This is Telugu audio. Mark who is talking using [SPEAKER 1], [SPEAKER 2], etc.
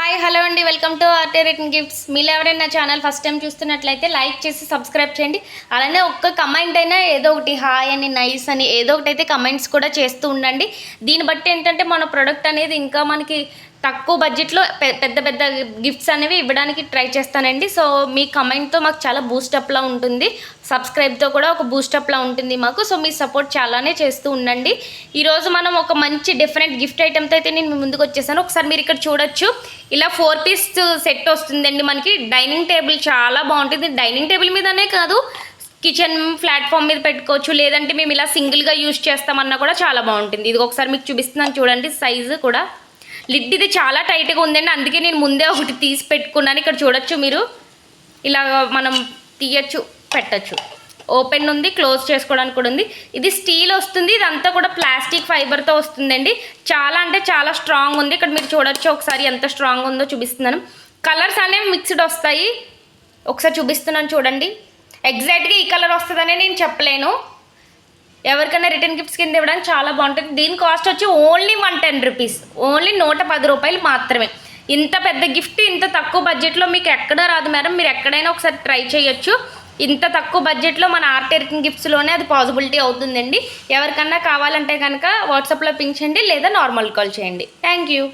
[SPEAKER 1] హాయ్ హలో అండి, వెల్కమ్ టు ఆర్టే రిటర్న్ గిఫ్ట్స్. మీరు ఎవరైనా నా ఛానల్ ఫస్ట్ టైం చూస్తున్నట్లయితే లైక్ చేసి సబ్స్క్రైబ్ చేయండి. అలానే ఒక్క కమెంట్ అయినా ఏదో ఒకటి హాయ్ అని నైస్ అని ఏదో ఒకటి అయితే కమెంట్స్ కూడా చేస్తూ ఉండండి. దీన్ని బట్టి ఏంటంటే మన ప్రోడక్ట్ అనేది ఇంకా మనకి తక్కువ బడ్జెట్లో పెద్ద పెద్ద గిఫ్ట్స్ అనేవి ఇవ్వడానికి ట్రై చేస్తానండి. సో మీ కమెంట్తో మాకు చాలా బూస్టప్లా ఉంటుంది, సబ్స్క్రైబ్తో కూడా ఒక బూస్టప్లా ఉంటుంది మాకు. సో మీ సపోర్ట్ చాలానే చేస్తూ ఉండండి. ఈరోజు మనం ఒక మంచి డిఫరెంట్ గిఫ్ట్ ఐటెంతో అయితే నేను ముందుకు వచ్చేసాను. ఒకసారి మీరు ఇక్కడ చూడొచ్చు, ఇలా 4 పీస్ సెట్ వస్తుందండి మనకి. డైనింగ్ టేబుల్ చాలా బాగుంటుంది. డైనింగ్ టేబుల్ మీదనే కాదు, కిచెన్ ప్లాట్ఫామ్ మీద పెట్టుకోవచ్చు, లేదంటే మేము ఇలా సింగిల్గా యూజ్ చేస్తామన్నా కూడా చాలా బాగుంటుంది. ఇది ఒకసారి మీకు చూపిస్తున్నాను చూడండి. సైజు కూడా లిడ్ ఇది చాలా టైట్గా ఉందండి, అందుకే నేను ముందే ఒకటి తీసి పెట్టుకున్నాను. ఇక్కడ చూడొచ్చు మీరు, ఇలా మనం తీయచ్చు, పెట్టచ్చు. ఓపెన్ ఉంది, క్లోజ్ చేసుకోవడానికి కూడా ఉంది. ఇది స్టీల్ వస్తుంది, ఇదంతా కూడా ప్లాస్టిక్ ఫైబర్తో వస్తుందండి. చాలా అంటే చాలా స్ట్రాంగ్ ఉంది. ఇక్కడ మీరు చూడొచ్చు ఒకసారి ఎంత స్ట్రాంగ్ ఉందో చూపిస్తున్నాను. కలర్స్ అనేవి మిక్స్డ్ వస్తాయి. ఒకసారి చూపిస్తున్నాను చూడండి. ఎగ్జాక్ట్గా ఈ కలర్ వస్తుందనే నేను చెప్పలేను. ఎవరికైనా రిటర్న్ గిఫ్ట్స్ కింద ఇవ్వడానికి చాలా బాగుంటుంది. దీని కాస్ట్ వచ్చి ఓన్లీ 110 రూపీస్, ఓన్లీ 110 రూపాయలు మాత్రమే. ఇంత పెద్ద గిఫ్ట్ ఇంత తక్కువ బడ్జెట్లో మీకు ఎక్కడ రాదు మేడం. మీరు ఎక్కడైనా ఒకసారి ట్రై చేయొచ్చు. ఇంత తక్కువ బడ్జెట్లో మన ఆర్టే రిటర్న్ గిఫ్ట్స్లోనే అది పాసిబిలిటీ అవుతుందండి. ఎవరికన్నా కావాలంటే కనుక వాట్సాప్లో పింక్ చేయండి, లేదా నార్మల్ కాల్ చేయండి. Thank you.